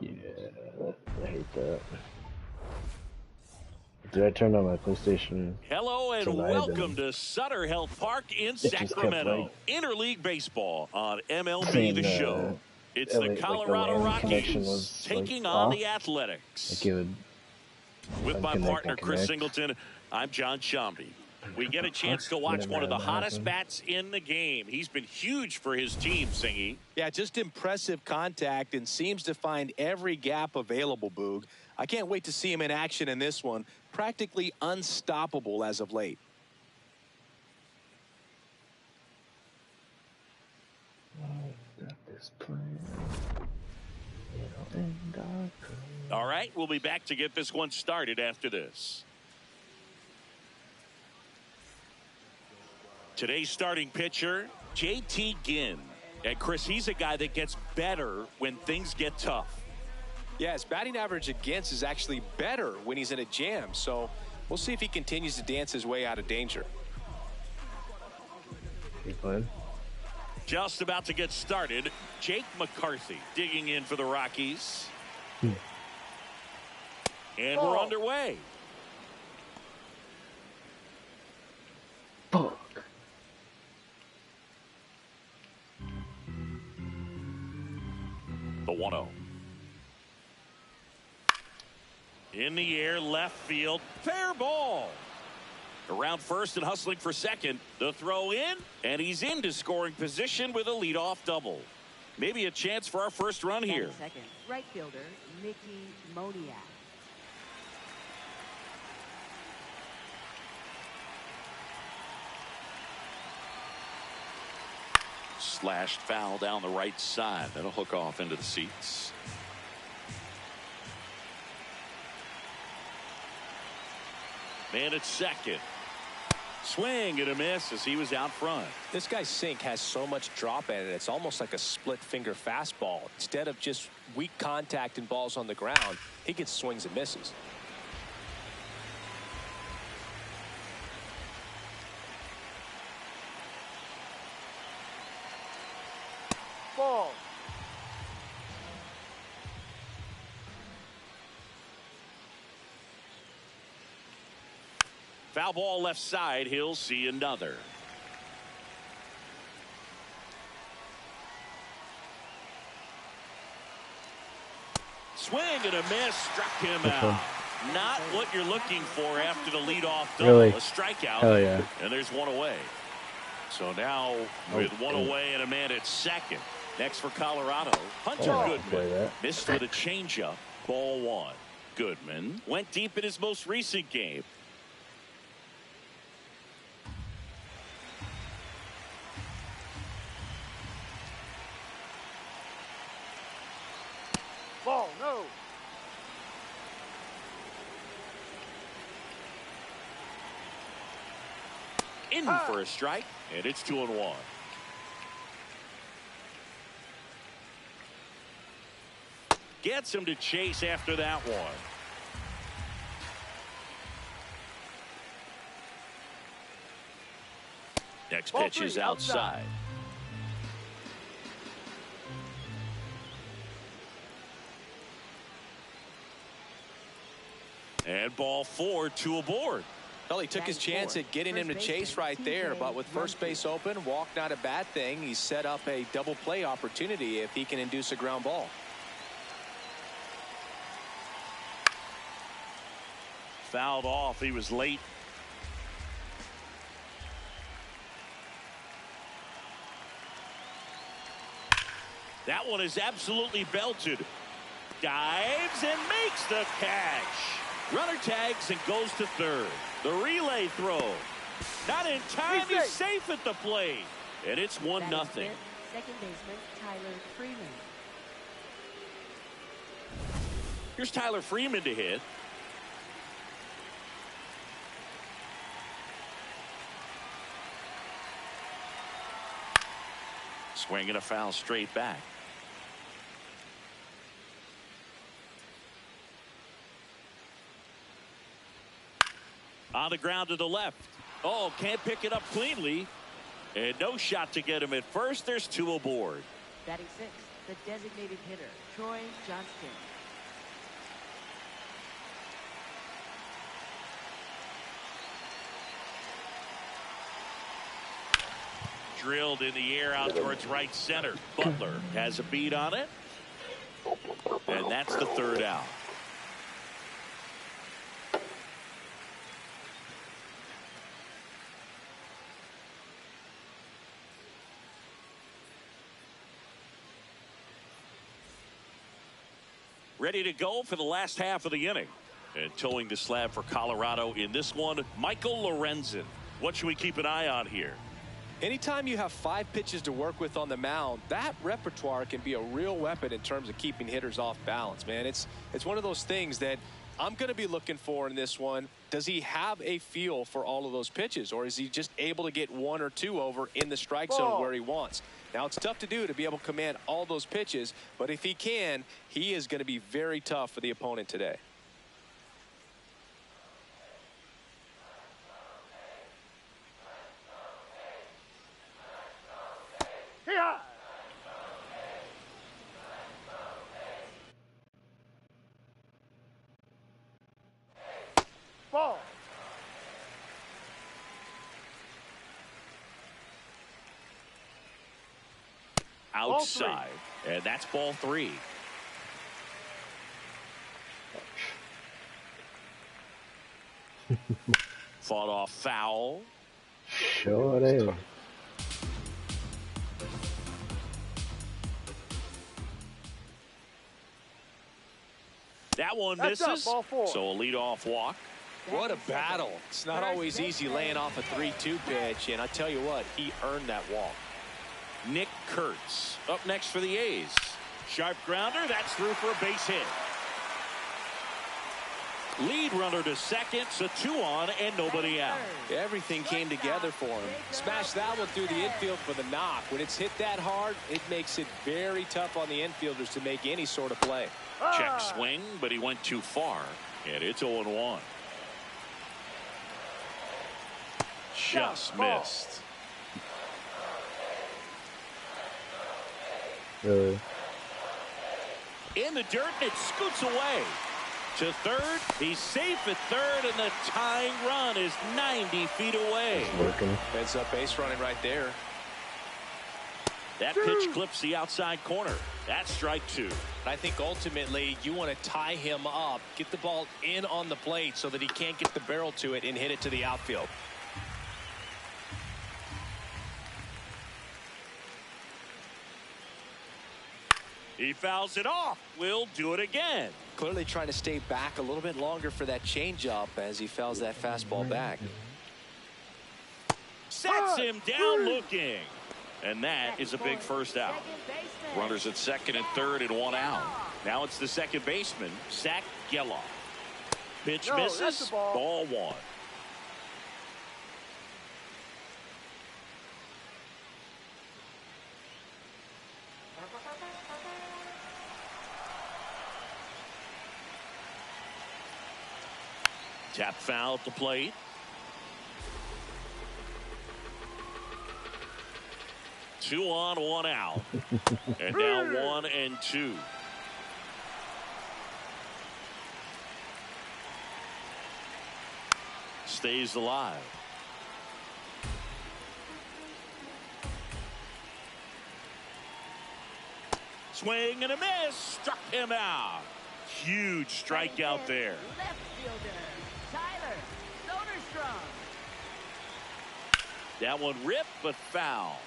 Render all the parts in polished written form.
Yeah, I hate that. Did I turn on my PlayStation Hello and tonight welcome and to Sutter Health Park in it just kept Sacramento. Interleague Baseball on MLB saying The Show. It's the like the Colorado LAN connection Rockies was like taking on off. the Athletics. Like it would With my unconnect partner, and Chris connect. Singleton, I'm John Shambi. We get a chance to watch Never one of had the that hottest happen. bats in the game. He's been huge for his team, Singy. Yeah, just impressive contact and seems to find every gap available, Boog. I can't wait to see him in action in this one. Practically unstoppable as of late. All right, we'll be back to get this one started after this. Today's starting pitcher, JT Ginn. And Chris, he's a guy that gets better when things get tough. Yeah, his batting average against is actually better when he's in a jam. So we'll see if he continues to dance his way out of danger. Keep playing. Just about to get started, Jake McCarthy digging in for the Rockies. And we're underway. Fuck. The 1-0. In the air, left field, fair ball. Around first and hustling for second. The throw in, and he's into scoring position with a leadoff double. Maybe a chance for our first run here. Second, right fielder Mickey Moniak. Slashed foul down the right side. That'll hook off into the seats. Man at second. Swing and a miss as he was out front. This guy's sink has so much drop at it. It's almost like a split finger fastball. Instead of just weak contact and balls on the ground, he gets swings and misses. Ball. Foul ball left side. He'll see another. Swing and a miss. Struck him out. Not what you're looking for after the leadoff double. Really? A strikeout. Hell yeah. And there's one away. So now with one away and a man at second. Next for Colorado, Hunter Goodman missed with a changeup. Ball one. Goodman went deep in his most recent game. Ball, no. In for a strike, and it's 2-1. Gets him to chase after that one. Next pitch is outside. And ball 4, 2 aboard. Well, he took his chance at getting him to chase right there, but with first base open, walk not a bad thing. He set up a double play opportunity if he can induce a ground ball. Fouled off. He was late. That one is absolutely belted. Dives and makes the catch. Runner tags and goes to third. The relay throw. Not in time. He's safe at the plate. And it's 1-0. Second baseman Tyler Freeman. Here's Tyler Freeman to hit. Swinging a foul straight back. On the ground to the left. Oh, can't pick it up cleanly. And no shot to get him at first. There's 2 aboard. Batting sixth, the designated hitter, Troy Johnston. Drilled in the air out towards right center. Butler has a beat on it. And that's the third out. Ready to go for the last half of the inning. And towing the slab for Colorado in this one, Michael Lorenzen. What should we keep an eye on here? Anytime you have 5 pitches to work with on the mound, that repertoire can be a real weapon in terms of keeping hitters off balance, man. It's one of those things that I'm going to be looking for in this one. Does he have a feel for all of those pitches, or is he just able to get 1 or 2 over in the strike zone where he wants? Now, it's tough to do to be able to command all those pitches, but if he can, he is going to be very tough for the opponent today. Yeah. Ball. Outside. And that's ball 3. Fought off foul. Sure is. That one That's misses. up, ball 4. So a leadoff walk. What a battle. It's not always easy laying off a 3-2 pitch, and I tell you what, he earned that walk. Nick Kurtz up next for the A's. Sharp grounder. That's through for a base hit. Lead runner to second. So 2 on and nobody out. Everything came together for him. Smash that one through the infield for the knock. When it's hit that hard, it makes it very tough on the infielders to make any sort of play. Check swing, but he went too far. And it's 0-1. Just missed. Really? In the dirt, and it scoots away. To third, he's safe at third, and the tying run is 90 feet away. It's working. Heads up base running right there. That pitch clips the outside corner. That's strike 2. I think ultimately you want to tie him up, get the ball in on the plate so that he can't get the barrel to it and hit it to the outfield. He fouls it off. We'll do it again. Clearly trying to stay back a little bit longer for that changeup as he fouls that fastball back. Sets him down looking. And that is a big first out. Runners at second and third and 1 out. Now it's the second baseman, Zach Geloff. Pitch misses. Ball 1. Tap foul at the plate. Two on, 1 out. And now 1 and 2. Stays alive. Swing and a miss. Struck him out. Huge strikeout there. Left fielder, Tyler Soderstrom. That one ripped, but foul.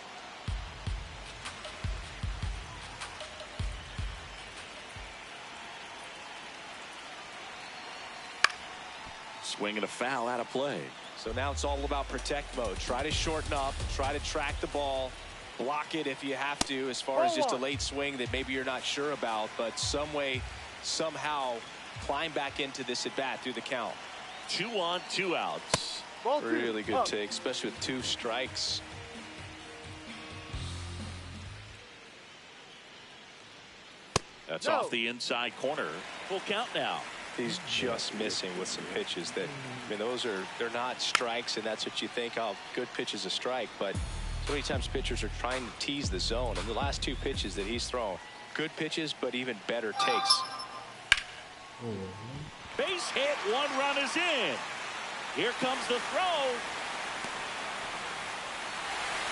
Swing and a foul out of play. So now it's all about protect mode. Try to shorten up, try to track the ball, block it if you have to, as far as just a late swing that maybe you're not sure about, but some way, somehow climb back into this at bat through the count. 2 on, 2 outs. Really good take, especially with 2 strikes. That's off the inside corner. Full count now. He's just missing with some pitches that, I mean, they're not strikes, and that's what you think, oh, good pitch is a strike, but so many times pitchers are trying to tease the zone, and the last 2 pitches that he's thrown, Good pitches, but even better takes. Base hit, 1 run is in. Here comes the throw.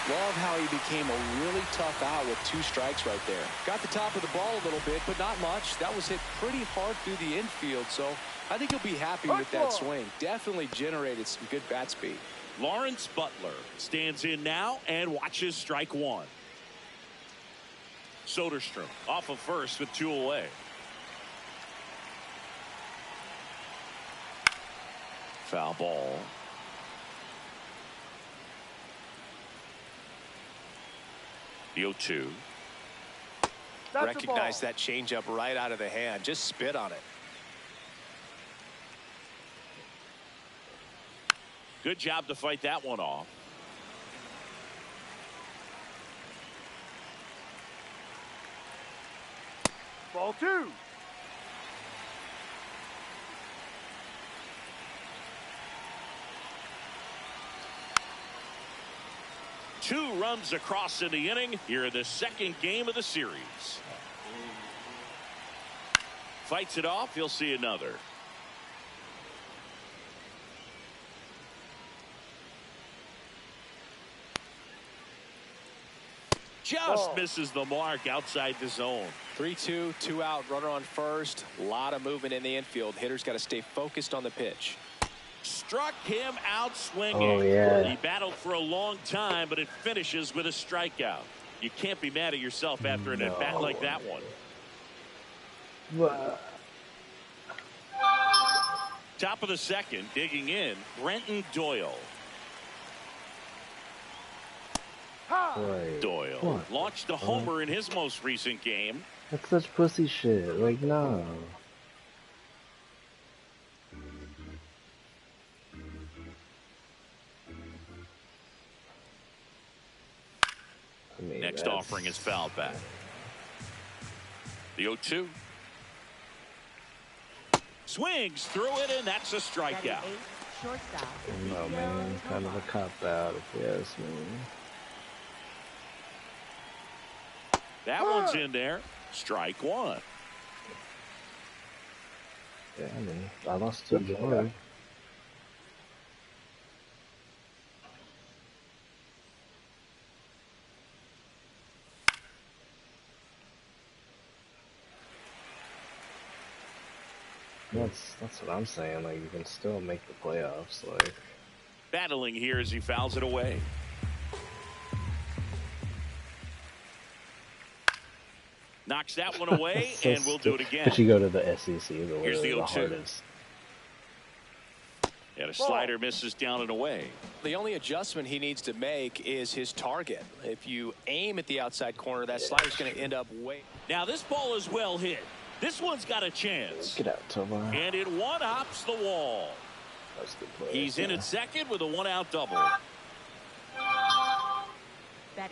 Love how he became a really tough out with 2 strikes right there. Got the top of the ball a little bit, but not much. That was hit pretty hard through the infield, so I think he'll be happy with that swing. Definitely generated some good bat speed. Lawrence Butler stands in now and watches strike 1. Soderstrom off of first with 2 away. Foul ball. The 0-2. Recognize that changeup right out of the hand. Just spit on it. Good job to fight that one off. Ball 2. Two runs across in the inning here in the second game of the series. Fights it off. He'll see another. Just misses the mark outside the zone. 3-2, 2 out, runner on first. A lot of movement in the infield. Hitter's got to stay focused on the pitch. Struck him out swinging. Oh, yeah. He battled for a long time, but it finishes with a strikeout. You can't be mad at yourself after an at-bat like that one. What? Top of the second, digging in, Brenton Doyle. Right. Doyle What? launched a homer in his most recent game. That's such pussy shit. Like, no. I mean, Next that's... offering is fouled back. The 0-2. Swings through it, and that's a strikeout. Shortstop. No, man. Kind of a cop-out, if you ask me. That one's in there. Strike 1. Yeah, I mean, I lost 2 before. That's what I'm saying. Like, you can still make the playoffs. Like, Battling here as he fouls it away. Knocks that one away, so and we'll do it again. But you go to the SEC, Here's the 0-2. hardest. And a slider misses down and away. The only adjustment he needs to make is his target. If you aim at the outside corner, that slider's going to end up way. Now this ball is well hit. This one's got a chance. Get out, Tovar. And it one-hops the wall. That's a good play. He's in at second with a 1-out double.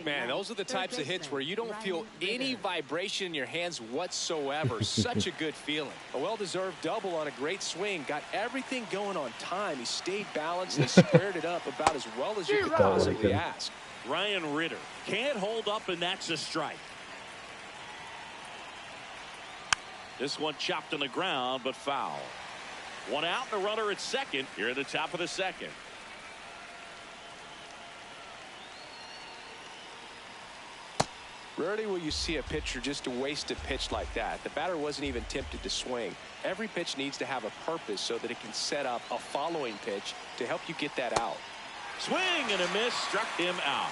Man, those are the types of hits where you don't feel any vibration in your hands whatsoever. Such a good feeling. A well-deserved double on a great swing. Got everything going on time. He stayed balanced and squared it up about as well as you could possibly ask. Ryan Ritter can't hold up, and that's a strike. This one chopped on the ground, but foul. 1 out and a runner at second here at the top of the second. Rarely will you see a pitcher just waste a pitch like that. The batter wasn't even tempted to swing. Every pitch needs to have a purpose so that it can set up a following pitch to help you get that out. Swing and a miss, struck him out.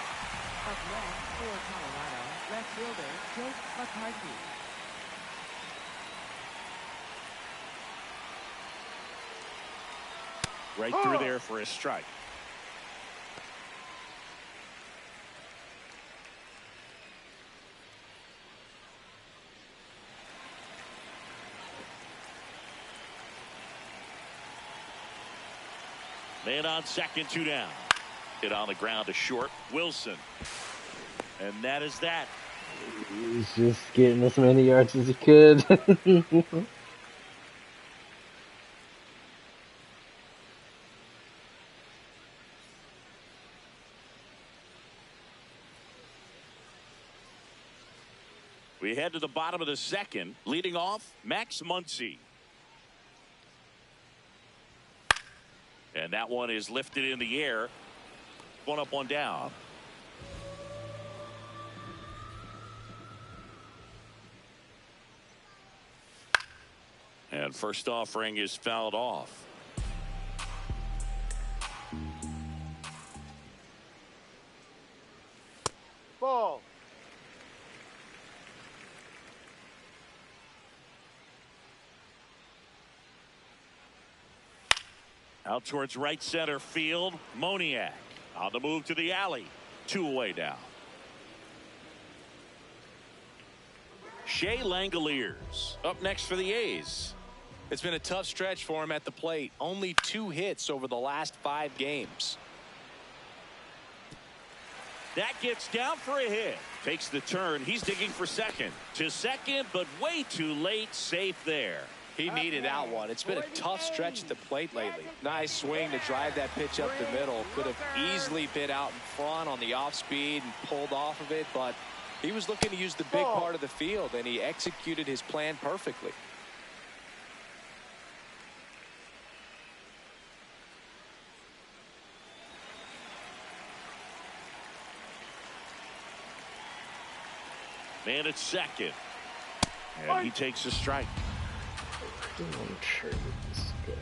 Up next for Colorado, left fielder Jake McCarthy. Right through there for a strike. Man on second, 2 down. Hit on the ground to short. Wilson. And that is that. He's just getting as many yards as he could. We head to the bottom of the second. Leading off, Max Muncy. And that one is lifted in the air. One up, one down. And first offering is fouled off. Ball. Out towards right center field. Moniak on the move to the alley. 2 away now. Shea Langoliers up next for the A's. It's been a tough stretch for him at the plate. Only 2 hits over the last 5 games. That gets down for a hit. Takes the turn. He's digging for second. To second, but way too late. Safe there. He needed that one. It's been a tough stretch at the plate lately. Nice swing to drive that pitch up the middle. Could have easily been out in front on the off speed and pulled off of it, but he was looking to use the big part of the field, and he executed his plan perfectly. Man at second. And he takes a strike. I'm sure this guy.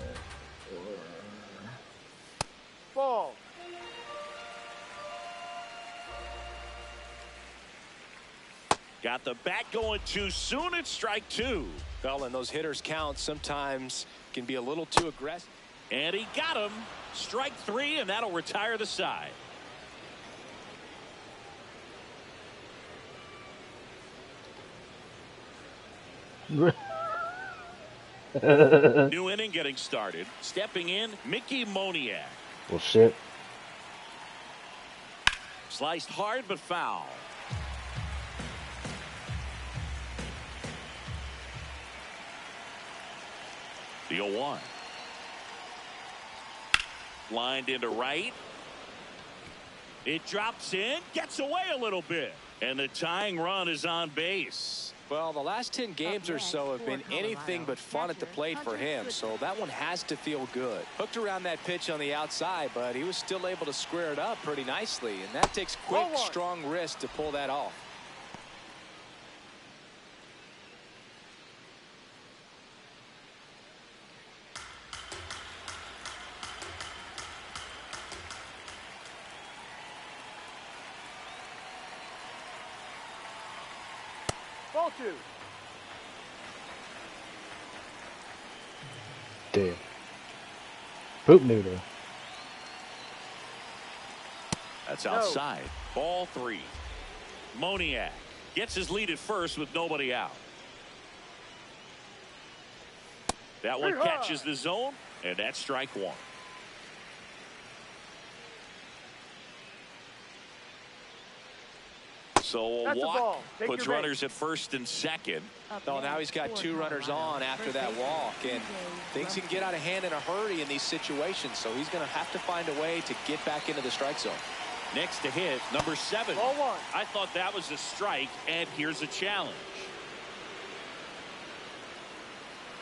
Ball. Got the bat going too soon. It's strike 2. Well, and those hitters count sometimes can be a little too aggressive. And he got him. Strike 3, and that'll retire the side. New inning getting started. Stepping in, Mickey Moniak. Well, shit. Sliced hard but foul. The 0-1. Lined into right. It drops in, gets away a little bit. And the tying run is on base. Well, the last 10 games or so have been anything but fun at the plate for him, so that one has to feel good. Hooked around that pitch on the outside, but he was still able to square it up pretty nicely, and that takes quick, strong wrist to pull that off. Ball 2. Damn. Poop noodle. That's outside. Ball 3. Moniak gets his lead at first with nobody out. That one catches the zone, and that's strike 1. So a walk puts runners at first and second. Oh, now he's got 2 runners on after that walk, and things can get out of hand in a hurry in these situations, so he's going to have to find a way to get back into the strike zone. Next to hit, number 7. Ball 1. I thought that was a strike, and here's a challenge.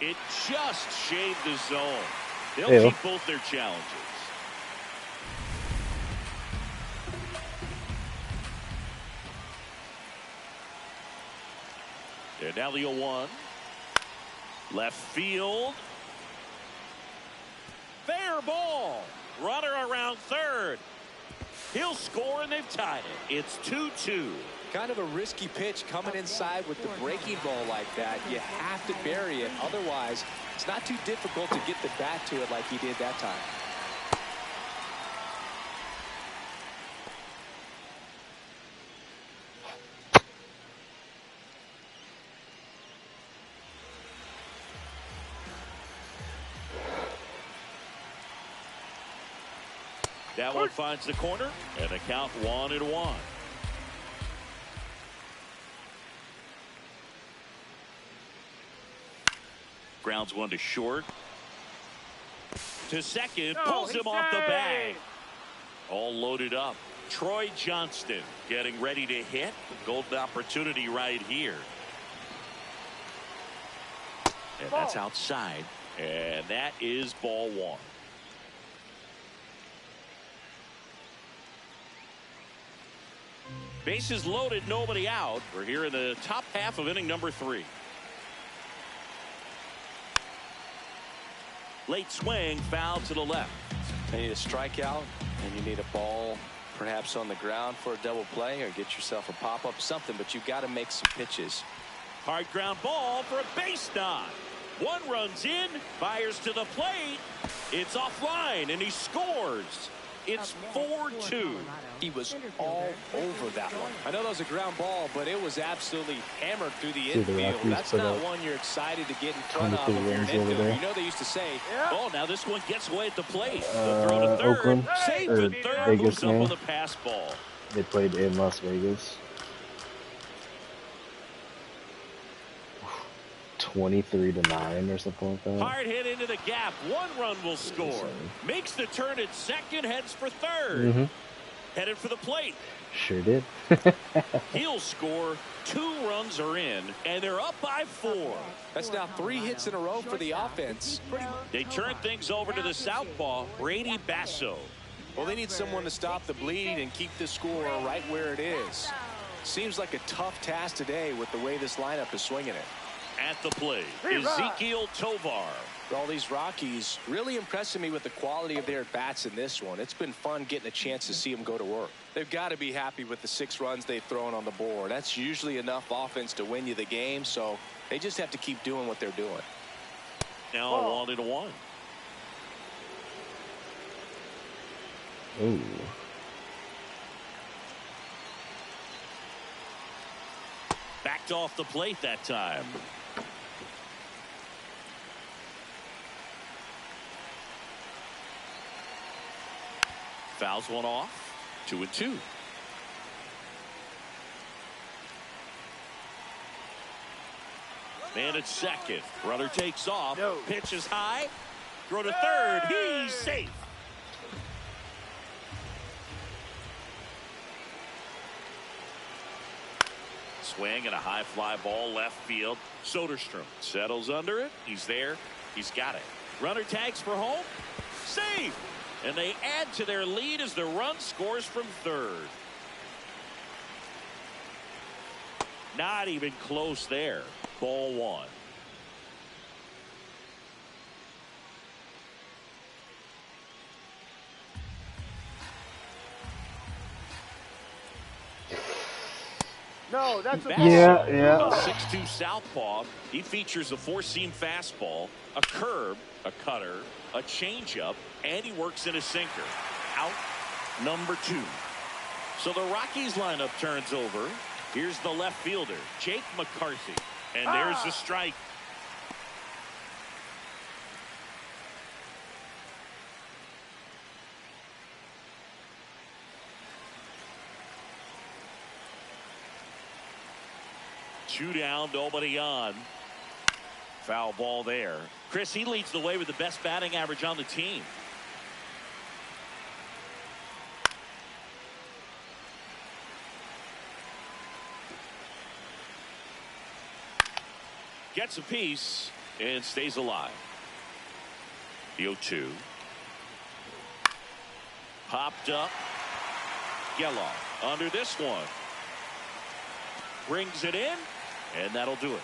It just shaved the zone. They'll keep both their challenges. And now the 0-1. Left field. Fair ball. Runner around third. He'll score, and they've tied it. It's 2-2. Kind of a risky pitch coming inside with the breaking ball like that. You have to bury it. Otherwise, it's not too difficult to get the bat to it like he did that time. That one finds the corner, and the count 1-1. Grounds one to short. To second, pulls him off the bag. All loaded up. Troy Johnston getting ready to hit. Golden opportunity right here. And that's outside. And that is ball one. Bases loaded, nobody out. We're here in the top half of inning number 3. Late swing, foul to the left. You need a strikeout, and you need a ball perhaps on the ground for a double play, or get yourself a pop-up, something, but you've got to make some pitches. Hard ground ball for a base knock. One runs in, fires to the plate. It's offline, and he scores. It's 4-2. He was all over that one. I know that was a ground ball, but it was absolutely hammered through the infield. That's not one you're excited to get in front of if you're an infielder. You know they used to say, oh, now this one gets away at the plate. They'll throw to third. Oakland, Safe at third. Vegas, Moves up on the pass ball. They played in Las Vegas. 23-9 or something like that. Hard hit into the gap. One run will score. Makes the turn at second. Heads for third. Headed for the plate. Sure did. He'll score. 2 runs are in, and they're up by 4. That's now 3 hits in a row for the offense. They turn things over to the southpaw, Brady Basso. Well, they need someone to stop the bleed and keep the score right where it is. Seems like a tough task today with the way this lineup is swinging it. At the plate, Ezekiel Tovar. All these Rockies really impressing me with the quality of their bats in this one. It's been fun getting a chance to see them go to work. They've got to be happy with the 6 runs they've thrown on the board. That's usually enough offense to win you the game, so they just have to keep doing what they're doing. Now a 1-1. Ooh. Backed off the plate that time. Fouls one off. 2-2. Man at second. Runner takes off. Pitch is high. Throw to third. He's safe. Swing and a high fly ball left field. Soderstrom settles under it. He's there. He's got it. Runner tags for home. Safe. And they add to their lead as the run scores from third. Not even close there. Ball one. No, that's a yeah. A 6'2" southpaw. He features a 4-seam fastball, a curve, a cutter, a changeup, and he works in a sinker. Out number 2. So the Rockies lineup turns over. Here's the left fielder, Jake McCarthy. And there's the strike. Two down, nobody on. Foul ball there. Chris, he leads the way with the best batting average on the team. Gets a piece and stays alive. The 0-2. Popped up. Geloff under this one. Brings it in, and that'll do it.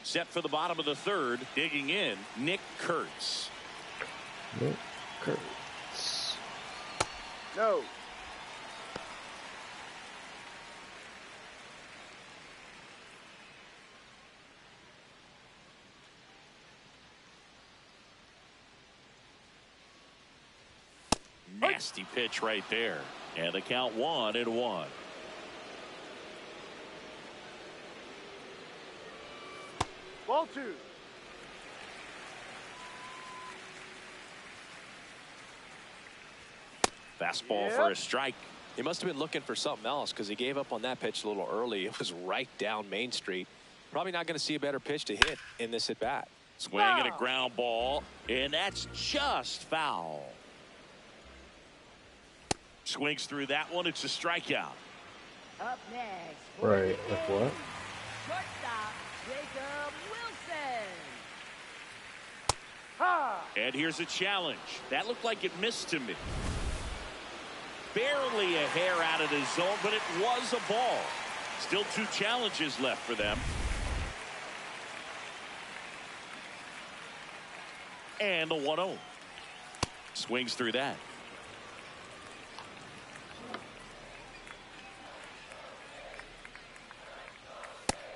Set for the bottom of the third. Digging in, Nick Kurtz. Nick Kurtz. No. Nasty pitch right there. And the count 1-1. Ball 2. Fastball for a strike. He must have been looking for something else because he gave up on that pitch a little early. It was right down Main Street. Probably not going to see a better pitch to hit in this at bat. Swing and a ground ball, and that's just foul. Swings through that one. It's a strikeout. Up next. Right, like what? Shortstop, Jacob Wilson. Ha! And here's a challenge. That looked like it missed to me. Barely a hair out of the zone, but it was a ball. Still 2 challenges left for them. And the 1-0. Swings through that.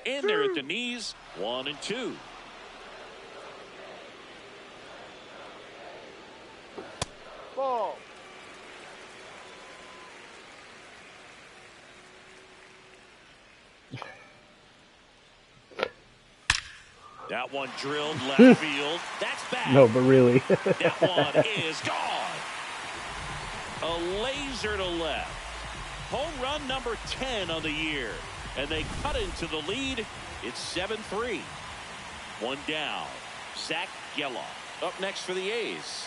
In there at the knees, 1-2. Ball. That one drilled left field. That's bad. No, but really. That one is gone. A laser to left. Home run number 10 on the year. And they cut into the lead. It's 7-3. One down. Zach Geloff up next for the A's.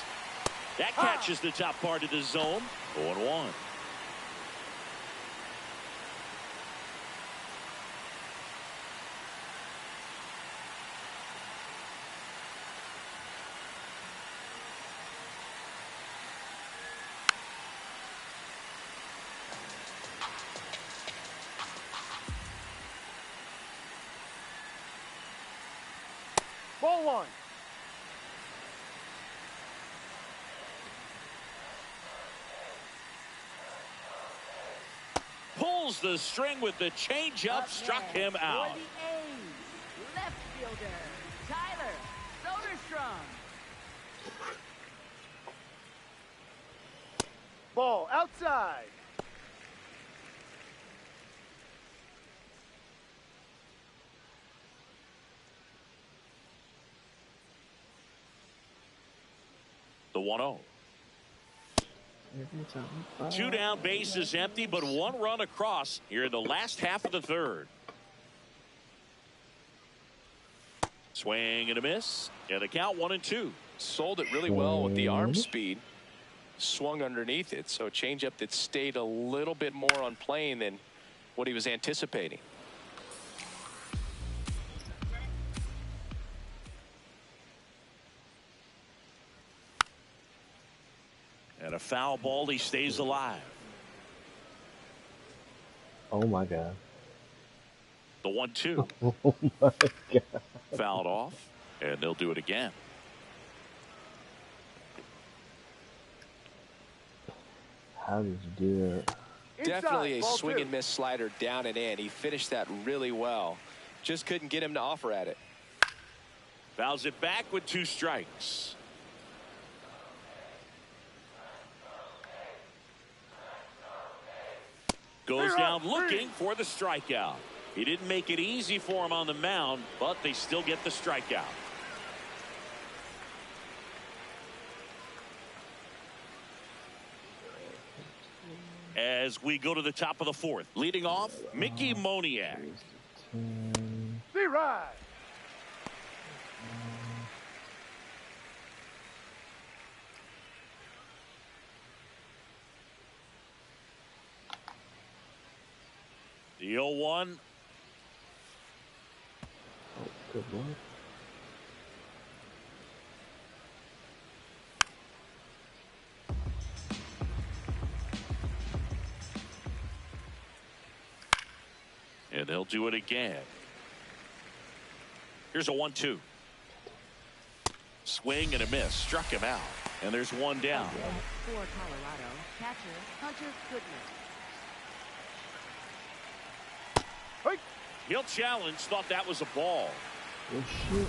That catches the top part of the zone. 0-1. Ball 1. Pulls the string with the changeup, struck him out. For the A's, left fielder, Tyler Soderstrom. Ball outside. The 1-0. 2 down, bases empty, but 1 run across here in the last half of the third. Swing and a miss, and the count 1-2. Sold it really well with the arm speed. Swung underneath it, so a changeup that stayed a little bit more on plane than what he was anticipating. And a foul ball, he stays alive. Oh my God. The 1-2. Oh my God. Fouled off, and they'll do it again. How did you do that? Definitely a Inside, ball swing 2. and miss slider down and in. He finished that really well. Just couldn't get him to offer at it. Fouls it back with 2 strikes. Goes down looking for the strikeout. He didn't make it easy for him on the mound, but they still get the strikeout. As we go to the top of the 4th, leading off, Mickey Moniak. Be right. The 0-1. Oh, good Lord. And they'll do it again. Here's a 1-2. Swing and a miss. Struck him out. And there's 1 down. For Colorado, catcher Hunter Goodman. He'll challenge. Thought that was a ball. Oh, shit.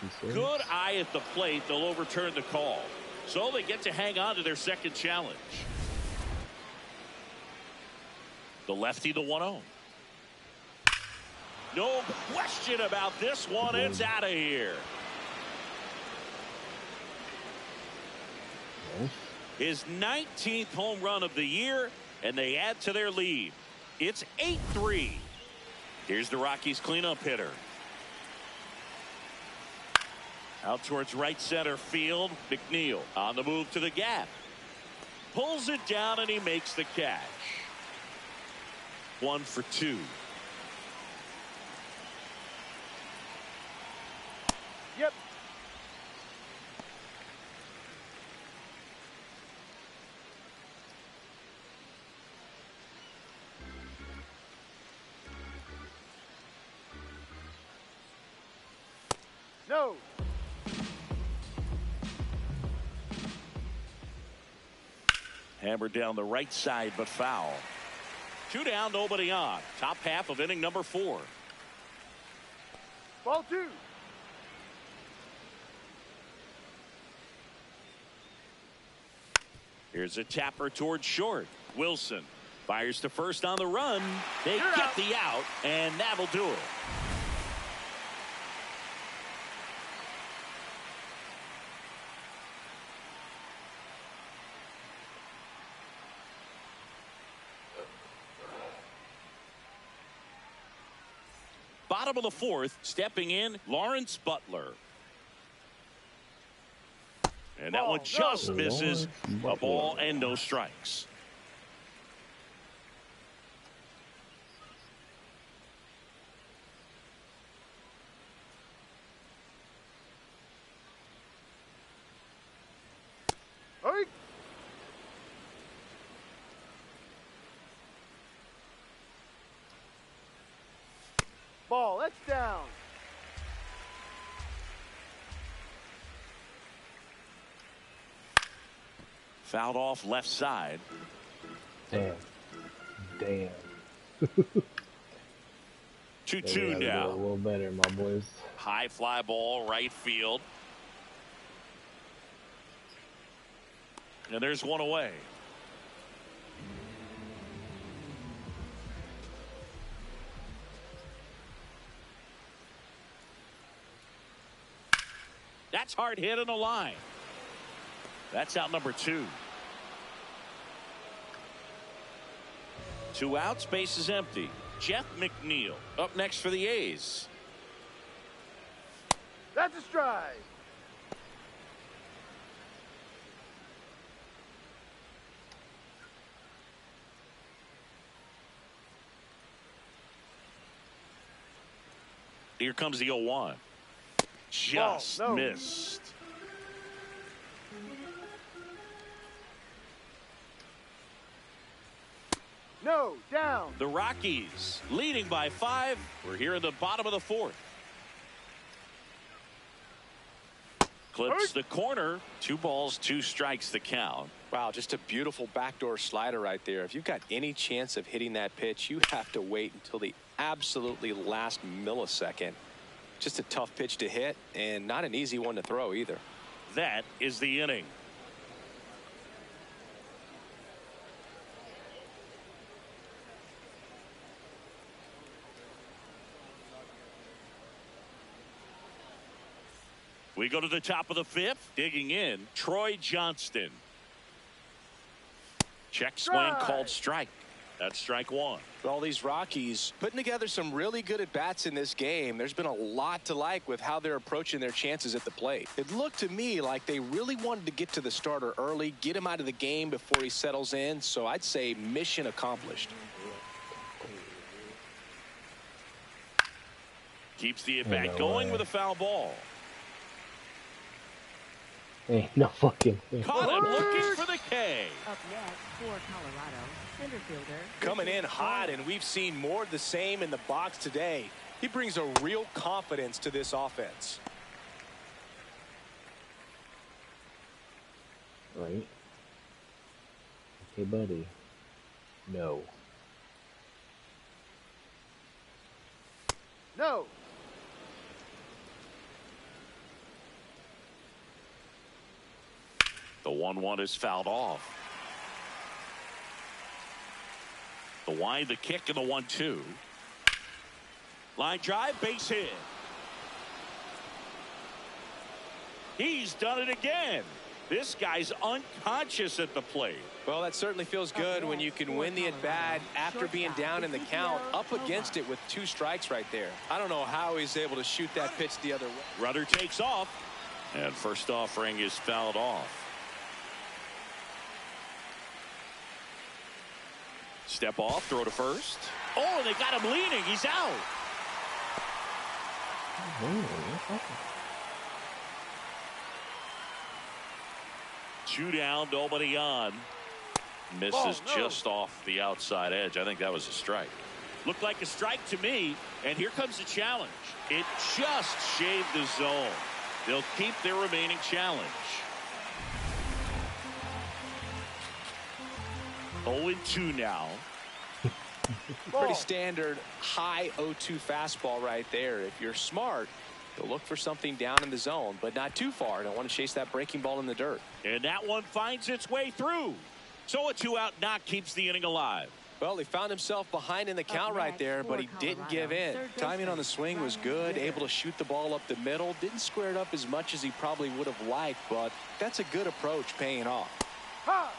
You serious? Good eye at the plate. They'll overturn the call. So they get to hang on to their second challenge. The lefty, the 1-0. No question about this one. It's out of here. Yes. His 19th home run of the year, and they add to their lead. It's 8-3. Here's the Rockies cleanup hitter. Out towards right center field. McNeil on the move to the gap. Pulls it down and he makes the catch. 1 for 2. Yep. No. Hammered down the right side, but foul. 2 down, nobody on. Top half of inning number 4. Ball 2. Here's a tapper towards short. Wilson fires to first on the run. They You're get out. the out, and that'll do it. Bottom of the 4th, stepping in, Lawrence Butler. And that one just misses. A ball and no strikes. Hurry. Ball, that's down. Fouled off left side. Damn. 2-2 now. A little better, my boys. High fly ball, right field. And there's one away. That's hard hit in the line. That's out number 2. 2 outs, base is empty. Jeff McNeil up next for the A's. That's a strike. Here comes the 0-1. Just no. missed. No, down. The Rockies leading by 5. We're here in the bottom of the 4th. Clips the corner. 2 balls, 2 strikes the count. Wow, just a beautiful backdoor slider right there. If you've got any chance of hitting that pitch, you have to wait until the absolutely last millisecond. Just a tough pitch to hit, and not an easy one to throw either. That is the inning. We go to the top of the 5th. Digging in, Troy Johnston. Check swing called strike. That's strike 1. All these Rockies putting together some really good at-bats in this game. There's been a lot to like with how they're approaching their chances at the plate. It looked to me like they really wanted to get to the starter early, get him out of the game before he settles in. So I'd say mission accomplished. Keeps the at-bat going with a foul ball. Hey, no fucking. Caught him looking for the K. Up next for Colorado, center fielder. Coming in hot, and we've seen more of the same in the box today. He brings a real confidence to this offense. Right. Okay, buddy. No. No. The 1-1 is fouled off. The wind, the kick, and the 1-2. Line drive, base hit. He's done it again. This guy's unconscious at the plate. Well, that certainly feels good when you can win the at-bat after being down in the count, up against it with 2 strikes right there. I don't know how he's able to shoot that pitch the other way. Runner takes off. And first offering is fouled off. Step off, throw to first. Oh, they got him leaning. He's out. Two down, nobody on. Misses just off the outside edge. I think that was a strike. Looked like a strike to me, and here comes the challenge. It just shaved the zone. They'll keep their remaining challenge. 0-2 now. Pretty standard high 0-2 fastball right there. If you're smart, you'll look for something down in the zone, but not too far. Don't want to chase that breaking ball in the dirt. And that one finds its way through. So a 2-out knock keeps the inning alive. Well, he found himself behind in the count right there, but he didn't give in. Timing on the swing was good, able to shoot the ball up the middle. Didn't square it up as much as he probably would have liked, but that's a good approach paying off. Ha!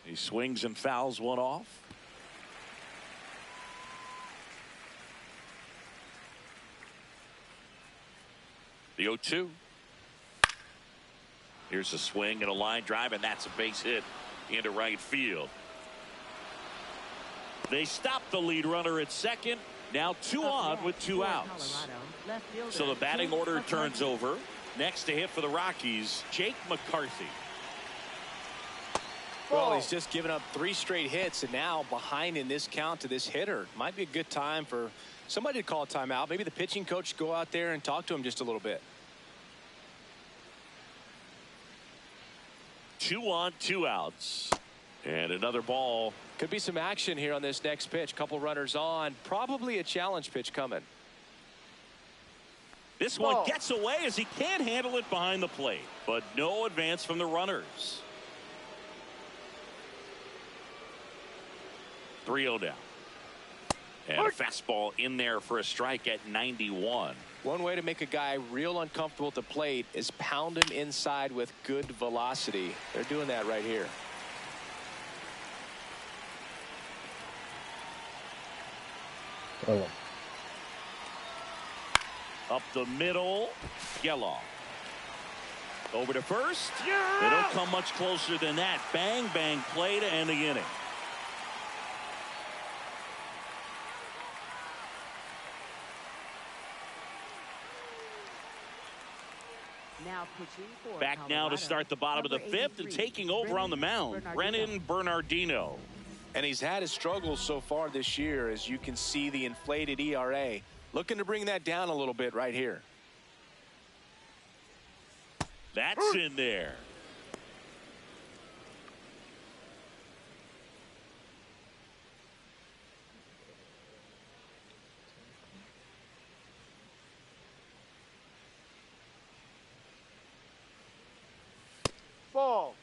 He swings and fouls one off. The 0-2. Here's a swing and a line drive, and that's a base hit into right field. They stop the lead runner at second. Now 2 on with 2 outs. So the batting order turns over. Next to hit for the Rockies, Jake McCarthy. Well, he's just given up 3 straight hits, and now behind in this count to this hitter. Might be a good time for somebody to call a timeout. Maybe the pitching coach go out there and talk to him just a little bit. 2 on, 2 outs. And another ball. Could be some action here on this next pitch. Couple runners on. Probably a challenge pitch coming. This one gets away as he can't handle it behind the plate. But no advance from the runners. 3-0 down. And a fastball in there for a strike at 91. One way to make a guy real uncomfortable at the plate is pound him inside with good velocity. They're doing that right here. Oh. Up the middle, Geloff. Over to first. They don't come much closer than that. Bang, bang play to end the inning. Back now to start the bottom of the 5th and taking over on the mound, Brennan Bernardino. And he's had his struggles so far this year, as you can see the inflated ERA. Looking to bring that down a little bit right here. That's in there. Ball.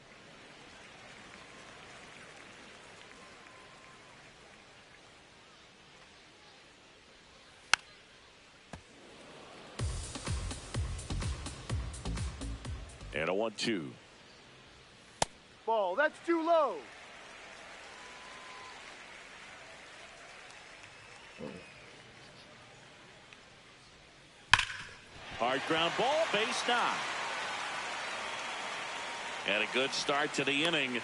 And a 1-2. Ball. That's too low. Hard ground ball, base knock. And a good start to the inning.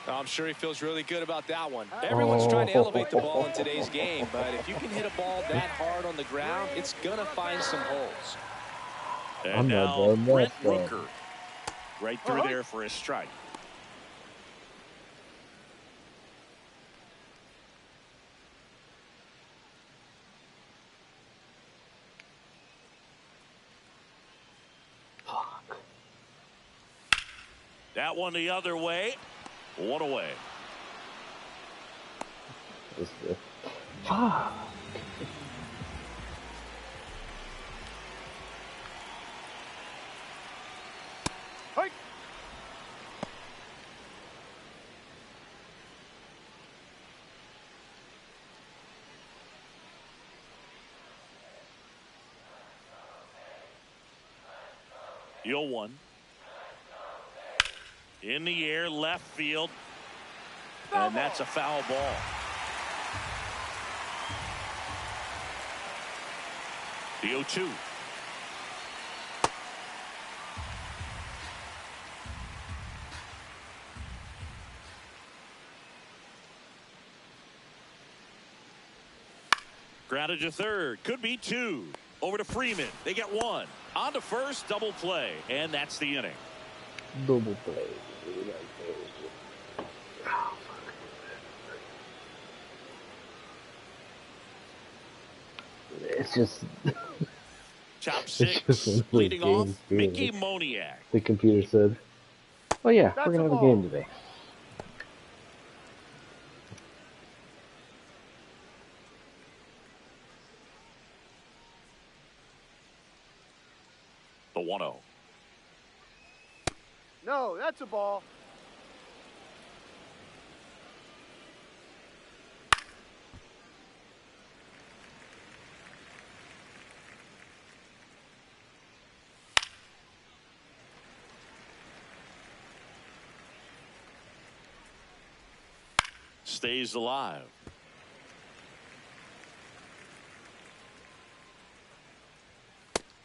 I'm sure he feels really good about that one. Everyone's trying to elevate the ball in today's game, but if you can hit a ball that hard on the ground, it's going to find some holes. And now Brent Rooker right through there for a strike. That one the other way. 1 away. Hike. 0-1. In the air, left field. And that's a foul ball. The 0-2. Grounded to third. Could be 2. Over to Freeman. They get 1. On to first. Double play. And that's the inning. Double play. It's just. Top 6. just Leading off, game, Mickey Moniak. The computer said, "Oh yeah, That's we're gonna a have a ball. game today." The 1-0. No, that's a ball. Stays alive.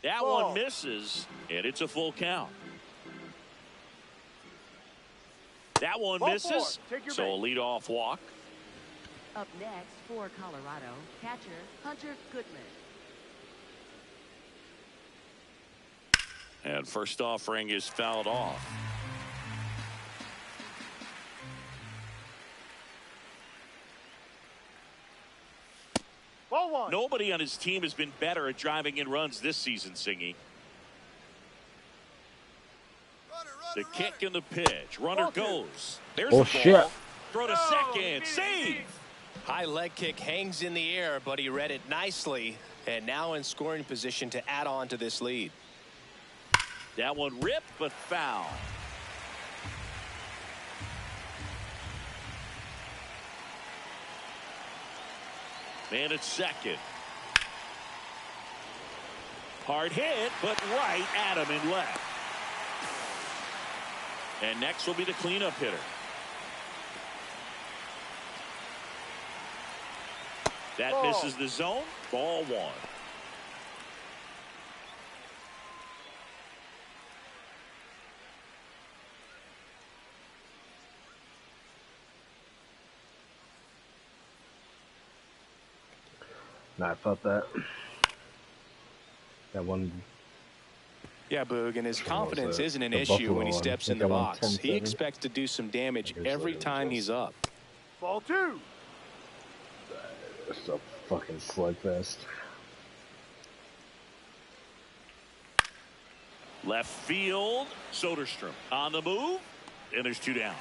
That Ball. one misses, and it's a full count. That one Ball misses, 4. Take your so a base. leadoff walk. Up next for Colorado, catcher Hunter Goodman. And first offering is fouled off. Ball 1. Nobody on his team has been better at driving in runs this season, Singy. The kick and the pitch. Runner Ball 2. goes. There's Oh, the ball. shit. Throw to No, second. deep, Save. deep. High leg kick hangs in the air, but he read it nicely, and now in scoring position to add on to this lead. That one ripped, but foul. Man at second. Hard hit, but right at him and left. And next will be the cleanup hitter. That Ball. misses the zone. Ball 1. No, I felt that. That one. Yeah, Boog, and his What was confidence it? isn't an The issue Buffalo when he one. steps I in think the I won box. He 10-7. expects to do some damage Here's every what it time was. he's up. Ball 2. It's a fucking slugfest. Left field. Soderstrom on the move. And there's 2 down.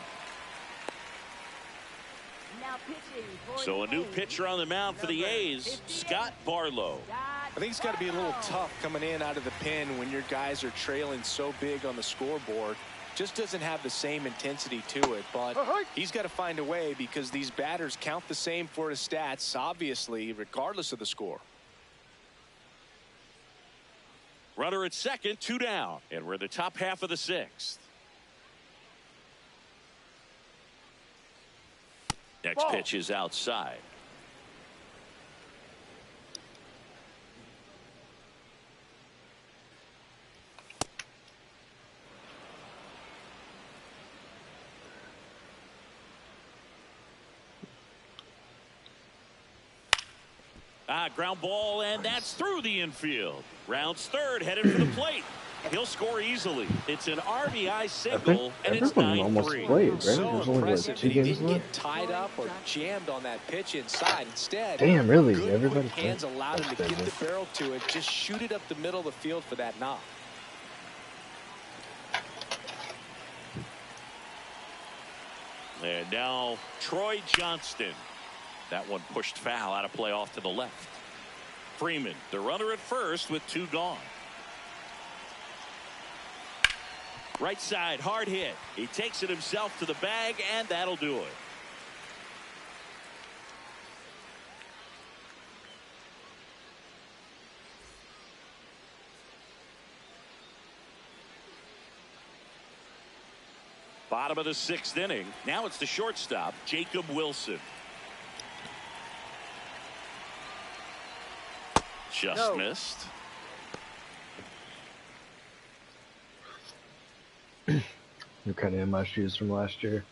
Now pitching for So a the new A's, pitcher on the mound for the number A's, 58, Scott Barlow. I think it's got to be a little tough coming in out of the pen when your guys are trailing so big on the scoreboard. Just doesn't have the same intensity to it, but he's got to find a way because these batters count the same for his stats, obviously, regardless of the score. Runner at second, 2 down, and we're in the top half of the 6th. Next Ball. pitch is outside. Ground ball, and that's through the infield. Rounds third, headed for the plate. He'll score easily. It's an RBI single, and it's Everyone almost 9-3. played, right? So There's only impressive like that 2 he games didn't left. get tied up or jammed on that pitch inside. Instead, Damn, really? good Everybody quick hands played? allowed him That's to get crazy. the barrel to it, just shoot it up the middle of the field for that knock. And now Troy Johnston. That one pushed foul out of play off to the left. Freeman, the runner at first with 2 gone. Right side, hard hit. He takes it himself to the bag, and that'll do it. Bottom of the 6th inning. Now it's the shortstop, Jacob Wilson. Just missed. You're kind of in my shoes from last year.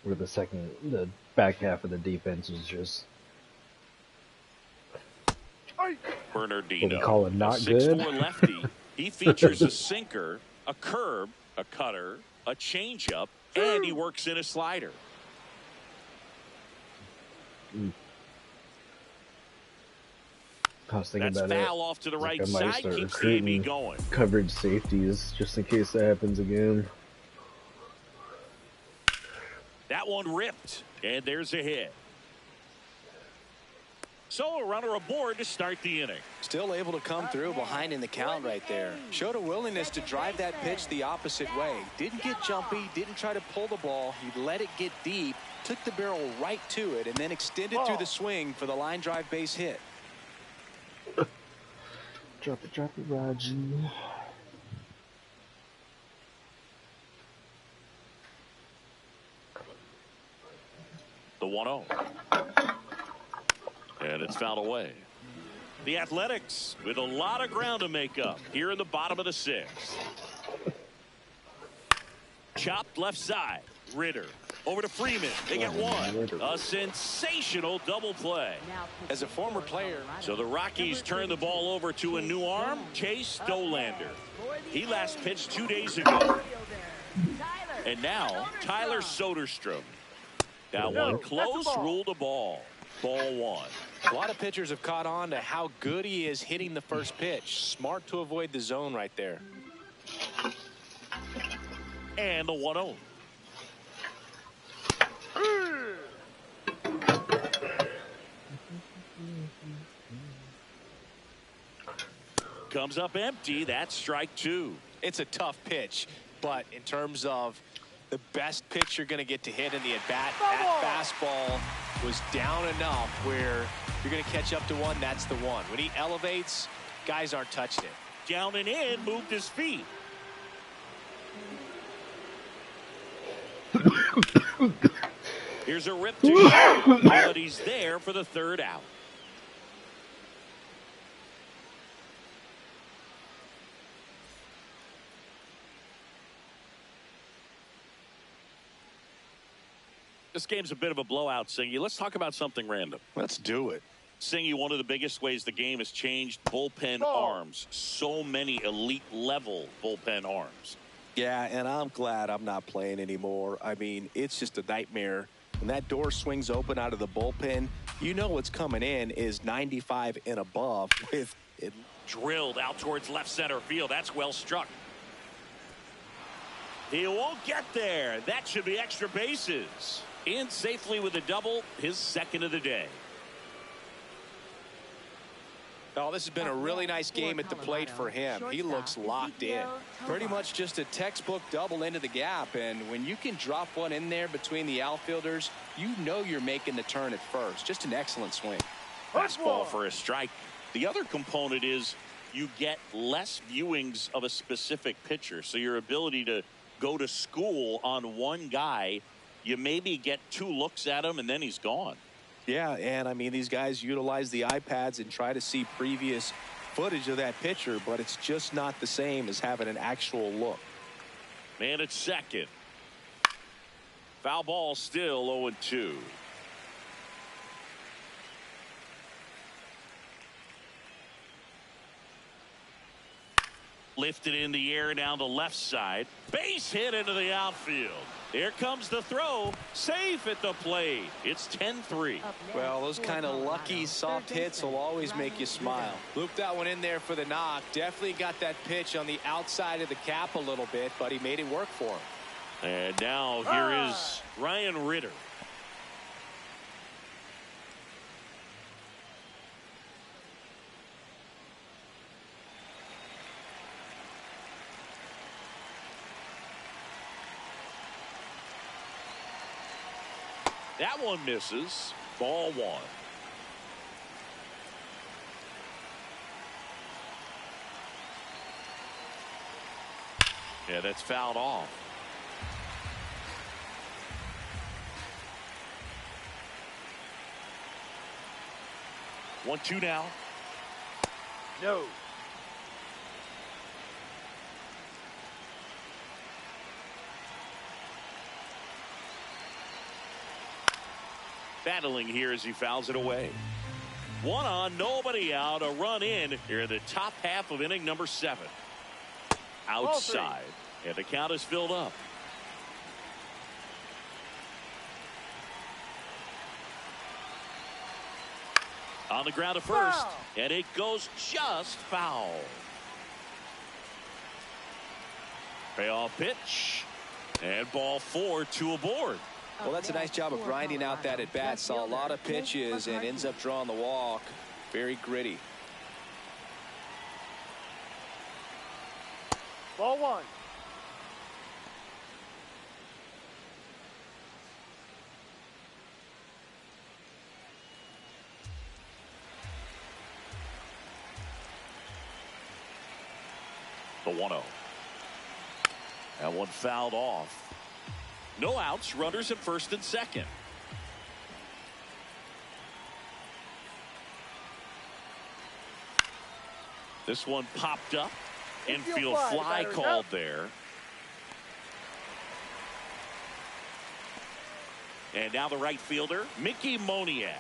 Where the back half of the defense is just Bernardino, what we call it not a good. 6'4" lefty. He features a sinker, a curve, a cutter, a changeup, and he works in a slider. I was thinking That's about foul off to the right I might side. start Keeps the AB recruiting going. coverage safeties just in case that happens again. That one ripped, and there's a hit. So a runner aboard to start the inning. Still able to come through behind in the count right there. Showed a willingness to drive that pitch the opposite way. Didn't get jumpy, didn't try to pull the ball. He let it get deep, took the barrel right to it, and then extended through the swing for the line drive base hit. Drop it, Raji. The 1-0. And it's fouled away. The Athletics with a lot of ground to make up here in the bottom of the 6th. Chopped left side. Ritter over to Freeman. They get one. A sensational double play. As a former player. So the Rockies turn the ball over to a new arm, Chase Stolander. He last pitched 2 days ago. And now Tyler Soderstrom. That one close, ruled the ball. Ball 1. A lot of pitchers have caught on to how good he is hitting the first pitch. Smart to avoid the zone right there. And the 1-0. Comes up empty. That's strike 2. It's a tough pitch, but in terms of the best pitch you're going to get to hit in the at-bat, that fastball was down enough where you're going to catch up to one. That's the one. When he elevates, guys aren't touching it. Down and in, moved his feet. Here's a rip to short, but he's there for the 3rd out. This game's a bit of a blowout, Singy. Let's talk about something random. Let's do it. Singy, one of the biggest ways the game has changed, bullpen arms. So many elite level bullpen arms. Yeah, and I'm glad I'm not playing anymore. I mean, it's just a nightmare. When that door swings open out of the bullpen, you know what's coming in is 95 and above with it. Drilled out towards left center field. That's well struck. He won't get there. That should be extra bases. In safely with a double, his 2nd of the day. Oh, this has been a really nice game at the plate for him. He looks locked in. Pretty much just a textbook double into the gap. And when you can drop one in there between the outfielders, you know you're making the turn at first. Just an excellent swing. Fastball for a strike. The other component is you get less viewings of a specific pitcher. So your ability to go to school on one guy, you maybe get 2 looks at him and then he's gone. Yeah, and I mean, these guys utilize the iPads and try to see previous footage of that pitcher, but it's just not the same as having an actual look. Man at second. Foul ball still 0-2. Lifted in the air down the left side. Base hit into the outfield. Here comes the throw. Safe at the plate. It's 10-3. Well, those kind of lucky soft hits will always make you smile. Looped that one in there for the knock. Definitely got that pitch on the outside of the cap a little bit, but he made it work for him. And now here is Ryan Ritter. That one misses. Ball 1. Yeah, that's fouled off. One, two now. No. Battling here as he fouls it away. One on, nobody out, a run in here in the top half of inning number 7. Outside, and the count is filled up. On the ground to first, Foul. and it goes just foul. Payoff pitch, and ball 4, 2 aboard. Well, that's a nice job of grinding out that at bat. Saw a lot of pitches and ends up drawing the walk. Very gritty. Ball 1. The 1-0. That one fouled off. No outs, runners at first and second. This one popped up. Infield fly called there. And now the right fielder, Mickey Moniak.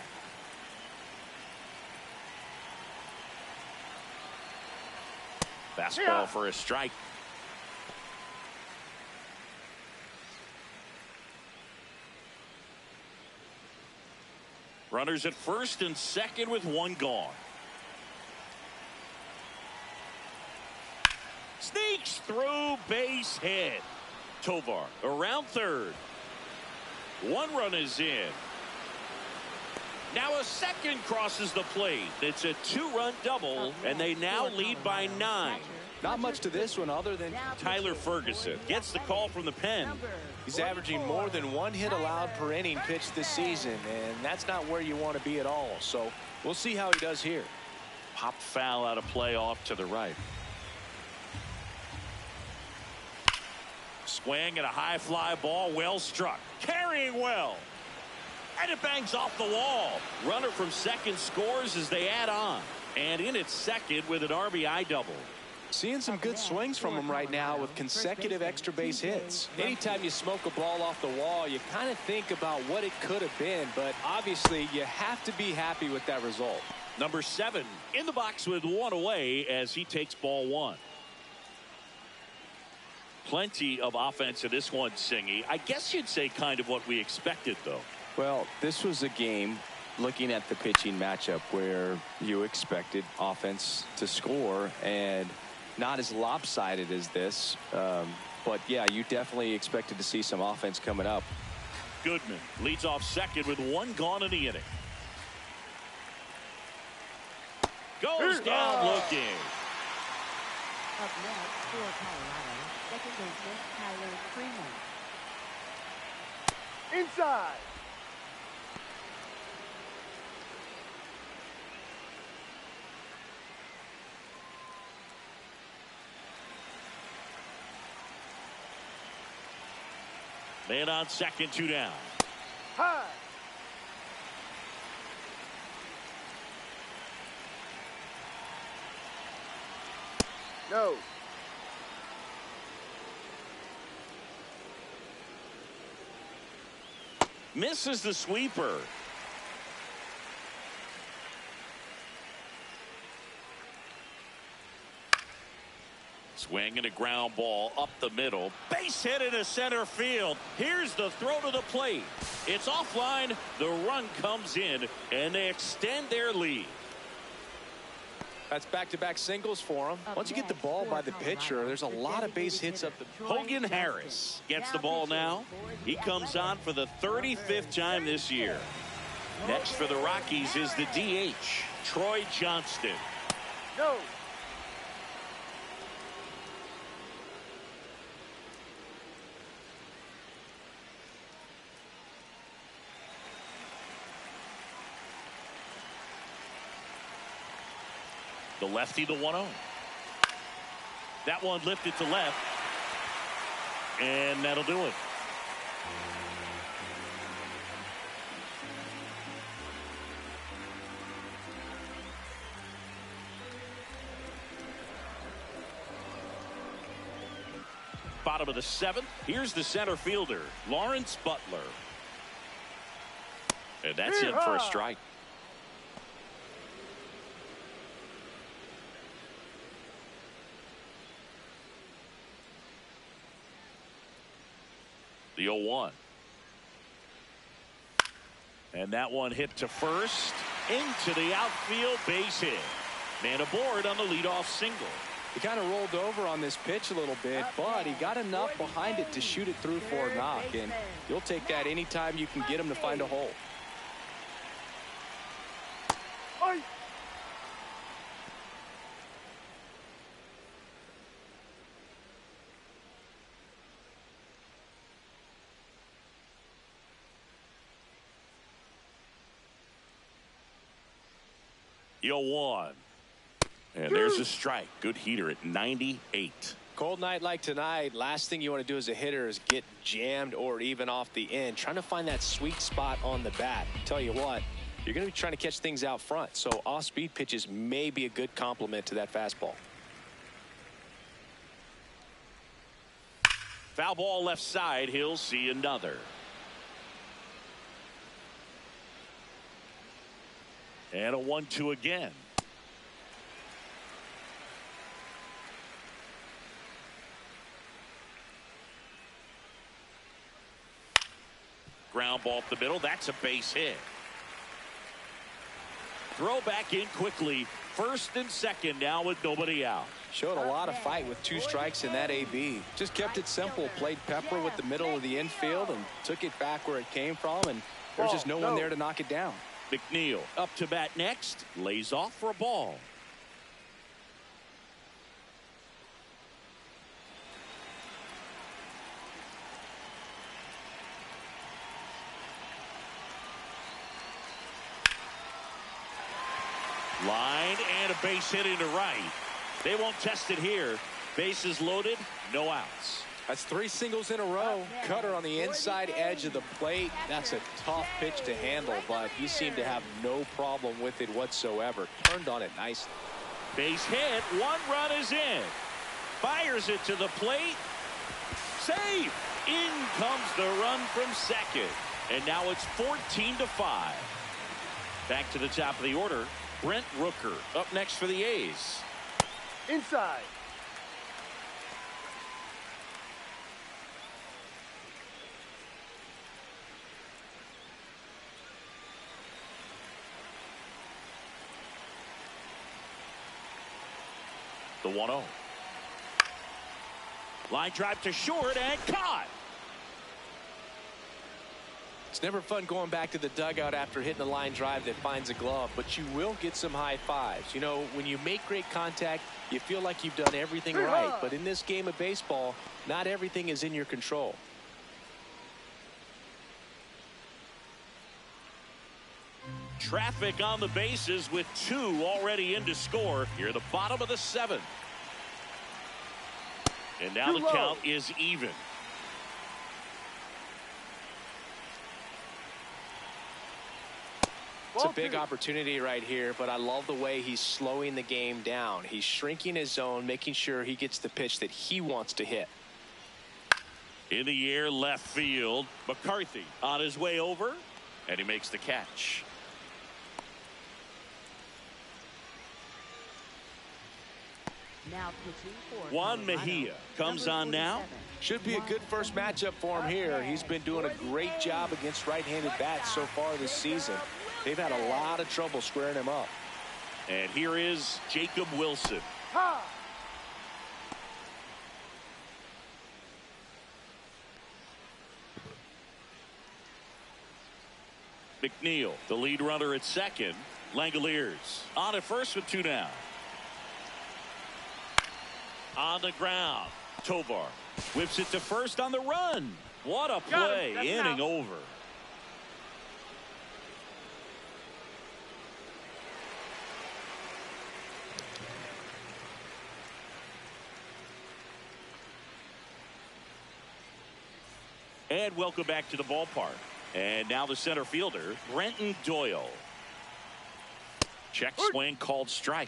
Fastball for a strike. Runners at first and second with one gone. Sneaks through, base hit. Tovar around third. One run is in. Now a second crosses the plate. It's a 2-run double, and they now lead by 9. Not much to this one other than Tyler Ferguson gets the call from the pen. he's averaging more than 1 hit allowed per inning pitched this season, and that's not where you want to be at all. So we'll see how he does here. Pop foul out of play off to the right. Swing and a high fly ball, well struck. Carrying well. And it bangs off the wall. Runner from second scores as they add on. And in at second with an RBI double. Seeing some good swings from him right now with consecutive extra base hits. Anytime you smoke a ball off the wall, you kind of think about what it could have been, but obviously you have to be happy with that result. Number 7 in the box with one away as he takes ball 1. Plenty of offense in this one, Singy. I guess you'd say kind of what we expected, though. Well, this was a game, looking at the pitching matchup, where you expected offense to score, and not as lopsided as this. But, yeah, you definitely expected to see some offense coming up. Goodman leads off second with one gone in the inning. Goes down looking. Up next for Colorado, second baseman Tyler Freeman. Inside. Man on second, 2 down. High. No. Misses the sweeper. Swing and a ground ball up the middle. Base hit into center field. Here's the throw to the plate. It's offline. The run comes in, and they extend their lead. That's back-to-back singles for him. Once you get the ball by the pitcher, there's a lot of base hits up the... Hogan Harris gets the ball now. He comes on for the 35th time this year. Next for the Rockies is the DH, Troy Johnston. No. The lefty, the 1-0. That one lifted to left. And that'll do it. Bottom of the 7th. Here's the center fielder, Lawrence Butler. And that's in for a strike. The 0-1. And that one hit to first. Into the outfield, base hit. Man aboard on the leadoff single. He kind of rolled over on this pitch a little bit, but he got enough behind it to shoot it through for a knock. And you'll take that anytime you can get him to find a hole. The 0-1. And there's a strike. Good heater at 98. Cold night like tonight, last thing you want to do as a hitter is get jammed or even off the end. Trying to find that sweet spot on the bat. Tell you what, you're going to be trying to catch things out front. So off-speed pitches may be a good complement to that fastball. Foul ball left side. He'll see another. And a 1-2 again. Ground ball up the middle. That's a base hit. Throw back in quickly. First and second now with nobody out. Showed a lot of fight with 2 strikes in that AB. Just kept it simple. Played pepper with the middle of the infield and took it back where it came from. And there's just no one there to knock it down. McNeil up to bat next. Lays off for a ball. Line and a base hit into right. They won't test it here. Bases loaded, no outs. That's 3 singles in a row. Cutter on the inside edge of the plate. That's a tough pitch to handle, but he seemed to have no problem with it whatsoever. Turned on it nicely. Base hit. 1 run is in. Fires it to the plate. Safe. In comes the run from second. And now it's 14-5. Back to the top of the order. Brent Rooker up next for the A's. Inside. The 1-0. Line drive to short and caught. It's never fun going back to the dugout after hitting a line drive that finds a glove, but you will get some high fives. You know, when you make great contact, you feel like you've done everything right. But in this game of baseball, not everything is in your control. Traffic on the bases with 2 already in to score. Here the bottom of the 7th. And now the count is even. It's a big opportunity right here, but I love the way he's slowing the game down. He's shrinking his zone, making sure he gets the pitch that he wants to hit. In the air, left field. McCarthy on his way over, and he makes the catch. Now pitching for Juan Colorado, Mejia comes number on now. 47. Should be a good first matchup for him here. He's been doing a great job against right-handed bats so far this season. They've had a lot of trouble squaring him up. And here is Jacob Wilson. McNeil, the lead runner at second. Langoliers on at first with 2 down. On the ground, Tovar whips it to first on the run. What a play. Inning over. And welcome back to the ballpark. And now the center fielder, Brenton Doyle. Check swing called strike.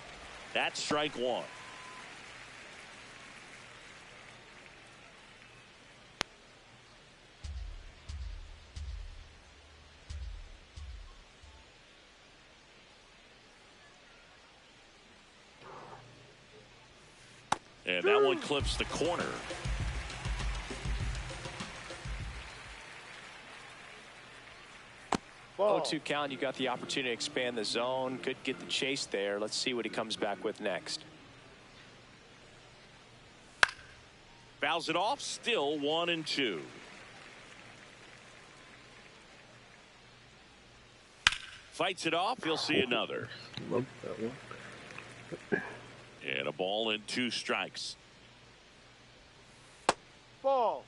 That's strike one. And that one clips the corner. Ball. 0-2 count. You got the opportunity to expand the zone. Could get the chase there. Let's see what he comes back with next. Fouls it off. Still 1-2. Fights it off. He'll see another. Love that one. And a ball and 2 strikes. Ball.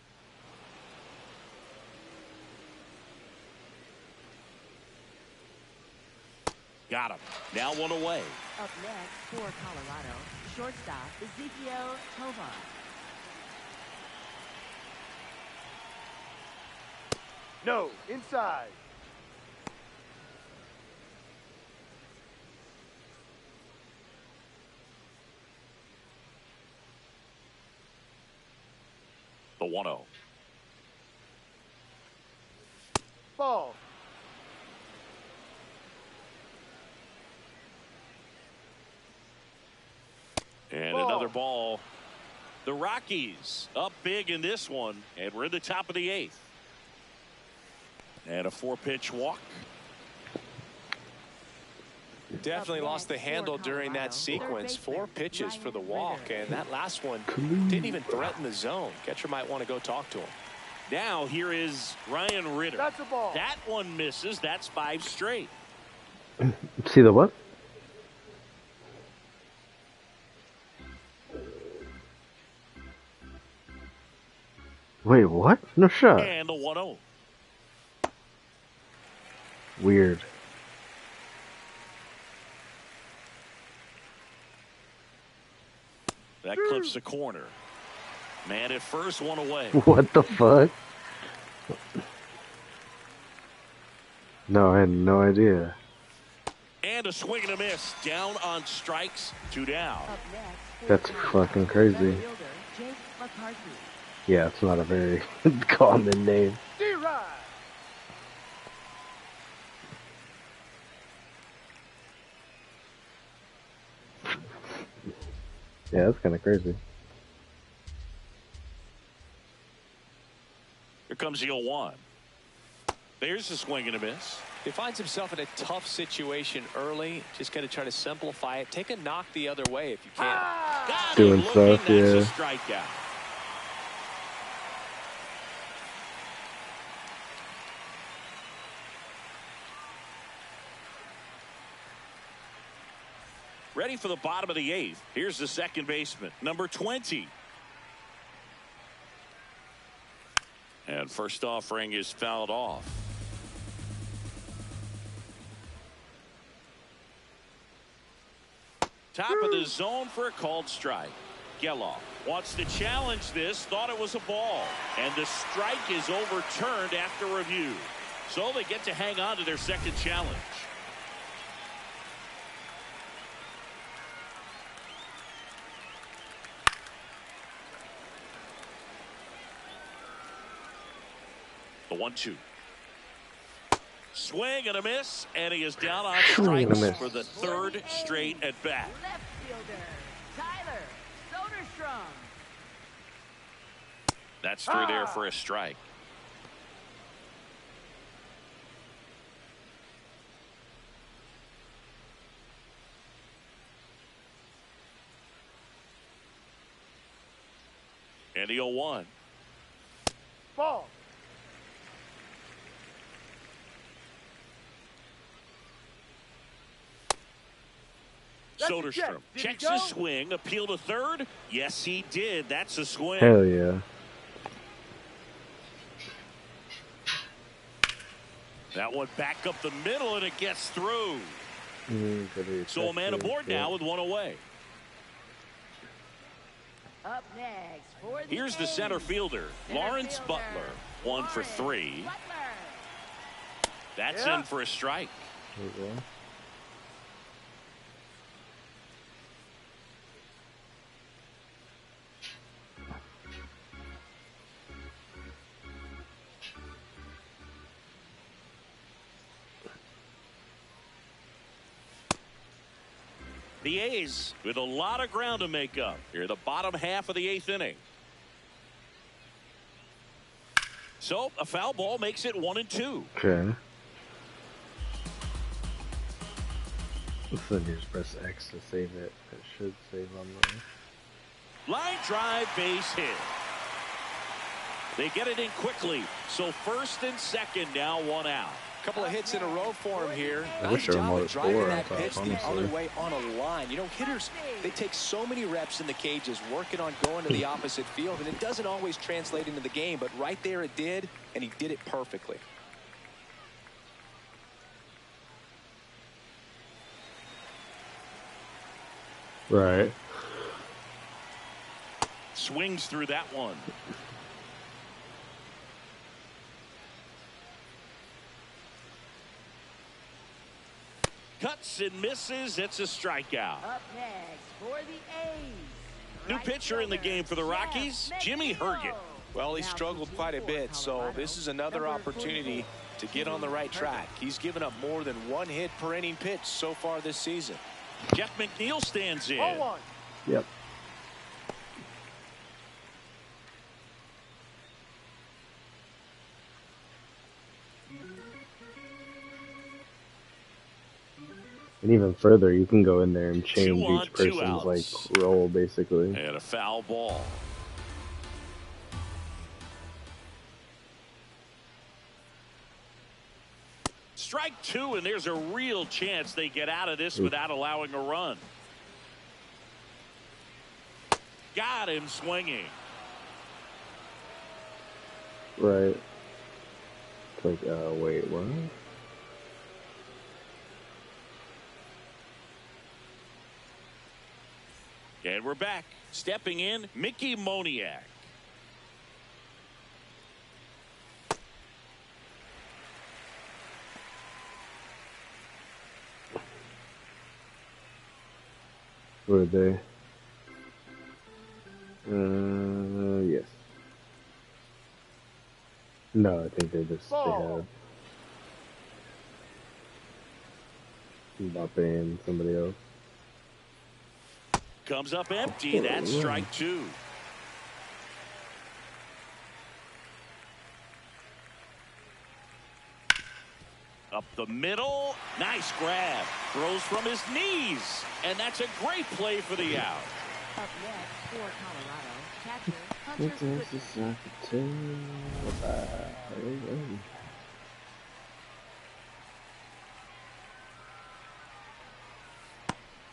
Got him. Now 1 away. Up next for Colorado, shortstop Ezekiel Tovar. No. Inside. The 1-0. Ball. And Ball. another ball. The Rockies up big in this one, and we're in the top of the 8th. And a 4-pitch walk. Definitely lost the handle during that sequence. 4 pitches for the walk, and that last one didn't even threaten the zone. Catcher might want to go talk to him. Now here is Ryan Ritter. That's a ball. That one misses. That's 5 straight. See the what? Wait, what? No shot. And the 1-0. Weird. That clips the corner. Man at first, 1 away. What the fuck? No, I had no idea. And a swing and a miss. Down on strikes. 2 down. Up next for That's Colorado, fucking crazy. center fielder Jake McCarthy. Yeah, it's not a very common name. D-Ride. Yeah, that's kind of crazy. Here comes the 0-1. There's a swing and a miss. He finds himself in a tough situation early. Just got to try to simplify it. Take a knock the other way if you can. Got Doing him looking. stuff, That's a yeah. strikeout. Ready for the bottom of the 8th. Here's the second baseman, number 20. And first offering is fouled off. Top of the zone for a called strike. Geloff wants to challenge this, thought it was a ball. And the strike is overturned after review. So they get to hang on to their second challenge. The 1-2. Swing and a miss, and he is down on Swing and a strikes miss. for the 3rd straight at bat. Left fielder Tyler Soderstrom. That's through there for a strike. And the 0-1. Ball. That's a Soderstrom check. Did he checks go? his swing, appeal to 3rd. Yes, he did. That's a swing. Hell yeah. That one back up the middle, and it gets through. So a man aboard now with 1 away. Up next for the Here's the A's, center fielder, center Lawrence fielder, Butler. 1 for 3. That's in for a strike. There you go. The A's with a lot of ground to make up here, the bottom half of the 8th inning. So a foul ball makes it 1-2. Okay. Then you just press X to save it. It should save on the Line drive, base hit. They get it in quickly. So first and second, now 1 out. Couple of hits in a row for him here. I wish Nice there were job more of driving score, that I pitch thought, the other honestly. way on a line. You know, hitters, they take so many reps in the cages working on going to the opposite field, and it doesn't always translate into the game, but right there it did, and he did it perfectly. Right. Swings through that one. Cuts and misses. It's a strikeout. Up next for the A's. New pitcher in the game for the Rockies, Jimmy Herget. Well, he struggled quite a bit, so this is another opportunity to get on the right track. He's given up more than 1 hit per inning pitch so far this season. Jeff McNeil stands in. 0-1. Yep. And even further, you can go in there and change 2 on, each 2 person's outs. like role, basically. And a foul ball. Strike 2, and there's a real chance they get out of this without allowing a run. Got him swinging. Right. It's like, wait, what? And we're back. Stepping in, Mickey Moniak. Were they? Yes. No, I think they just, they Ball. have Mbappe and somebody else. Comes up empty. That's strike 2. Up the middle. Nice grab. Throws from his knees. And that's a great play for the out. Up next for Colorado, catcher Hunter Goodman.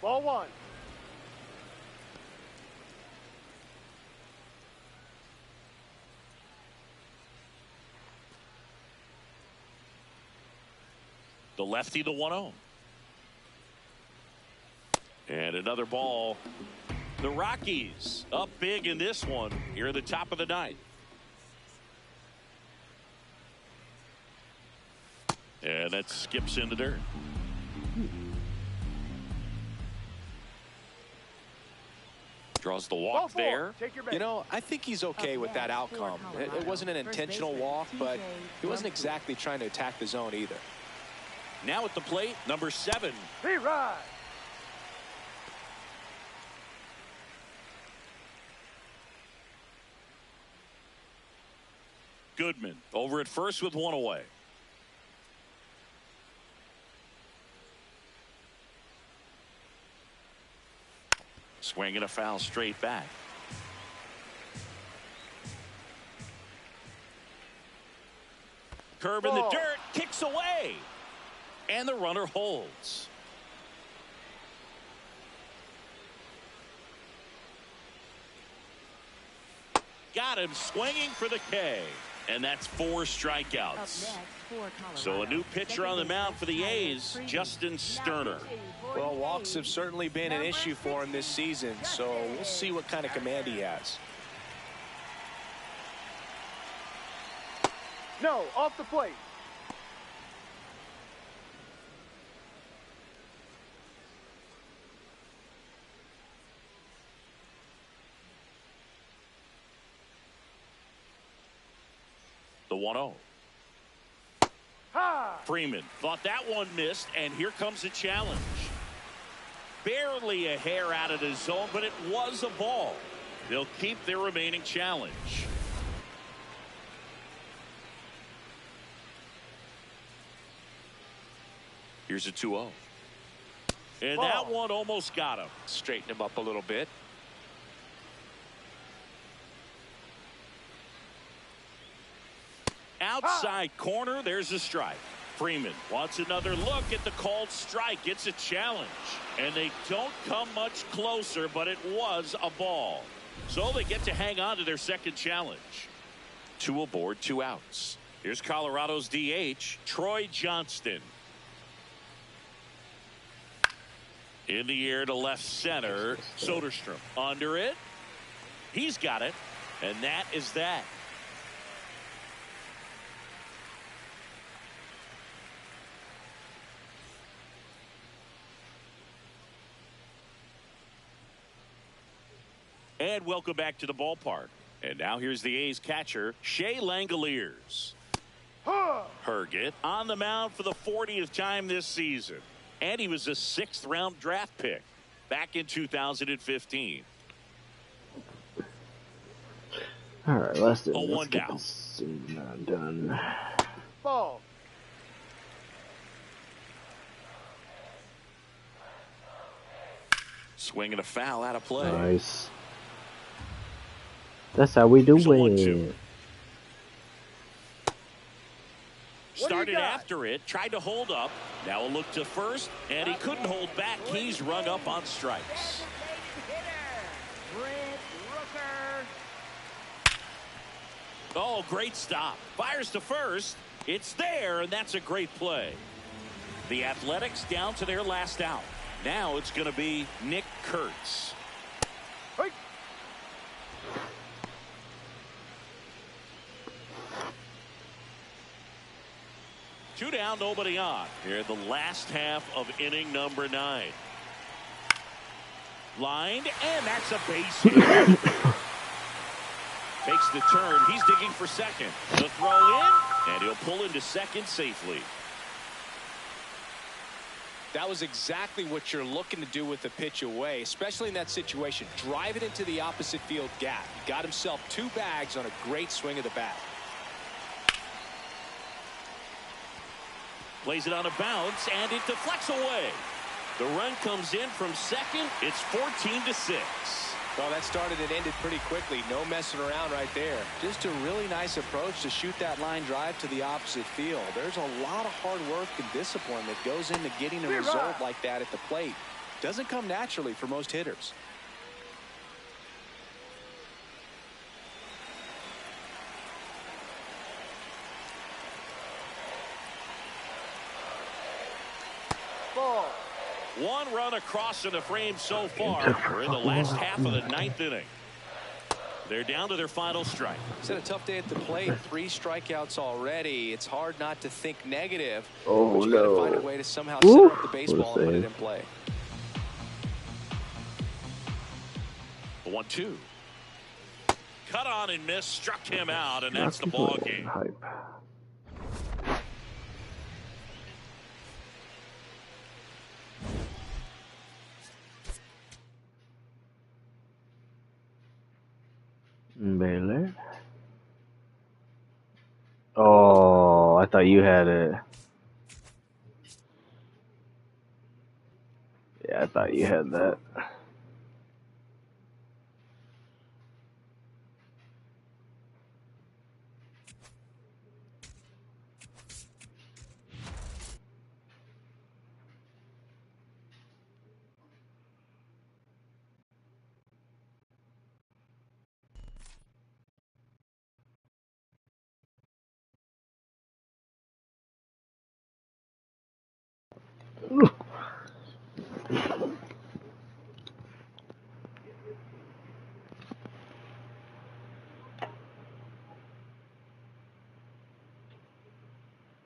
Ball 1. The lefty, the 1-0. And another ball. The Rockies up big in this one here at the top of the 9th. And that skips in the dirt. Draws the walk there. Take your You know, I think he's okay with that outcome. It wasn't an intentional walk, but he wasn't exactly trying to attack the zone either. Now at the plate, number 7. He ride. Goodman over at first with 1 away. Swinging a foul straight back. Curve in the dirt, kicks away. And the runner holds. Got him swinging for the K. And that's 4 strikeouts. So a new pitcher on the mound for the A's, Justin Sterner. Well, walks have certainly been an issue for him this season, so we'll see what kind of command he has. No, off the plate. The 1-0. High. Freeman thought that one missed, and here comes a challenge. Barely a hair out of the zone, but it was a ball. They'll keep their remaining challenge. Here's a 2-0. And that one almost got him. Straighten him up a little bit. Outside corner, there's a strike. Freeman wants another look at the called strike. It's a challenge. And they don't come much closer, but it was a ball. So they get to hang on to their second challenge. 2 aboard, 2 outs. Here's Colorado's DH, Troy Johnston. In the air to left center, Soderstrom. Under it. He's got it. And that is that. And welcome back to the ballpark. And now here's the A's catcher, Shea Langoliers. Herget on the mound for the 40th time this season. And he was a 6th round draft pick back in 2015. All right, let's do it. A 1 down. This done. Ball. Swing and a foul out of play. Nice. That's how we do Here's a it. 1-2. What do you Started got? after it, tried to hold up. Now a look to first, and he couldn't hold back. He's rung up on strikes. Oh, great stop. Fires to first. It's there, and that's a great play. The Athletics down to their last out. Now it's going to be Nick Kurtz. Hey. Two down, nobody on. Here in the last half of inning number 9. Lined, and that's a base hit. Takes the turn. He's digging for second. The throw in, and he'll pull into second safely. That was exactly what you're looking to do with the pitch away, especially in that situation. Drive it into the opposite field gap. He got himself 2 bags on a great swing of the bat. Plays it on a bounce, and it deflects away. The run comes in from second. It's 14-6. Well, that started and ended pretty quickly. No messing around right there. Just a really nice approach to shoot that line drive to the opposite field. There's a lot of hard work and discipline that goes into getting a result like that at the plate. Doesn't come naturally for most hitters. Ball. 1 run across in the frame so far. We're in the last half of the 9th inning. They're down to their final strike. It's been a tough day at the plate. 3 strikeouts already. It's hard not to think negative. Oh, but you no. got to find a way to somehow center up the baseball and put it in play. The 1-2. Cut on and miss. Struck him out, and that's the ball game. Hype. Baylor. Oh, I thought you had it. Yeah, I thought you had that. Ooh.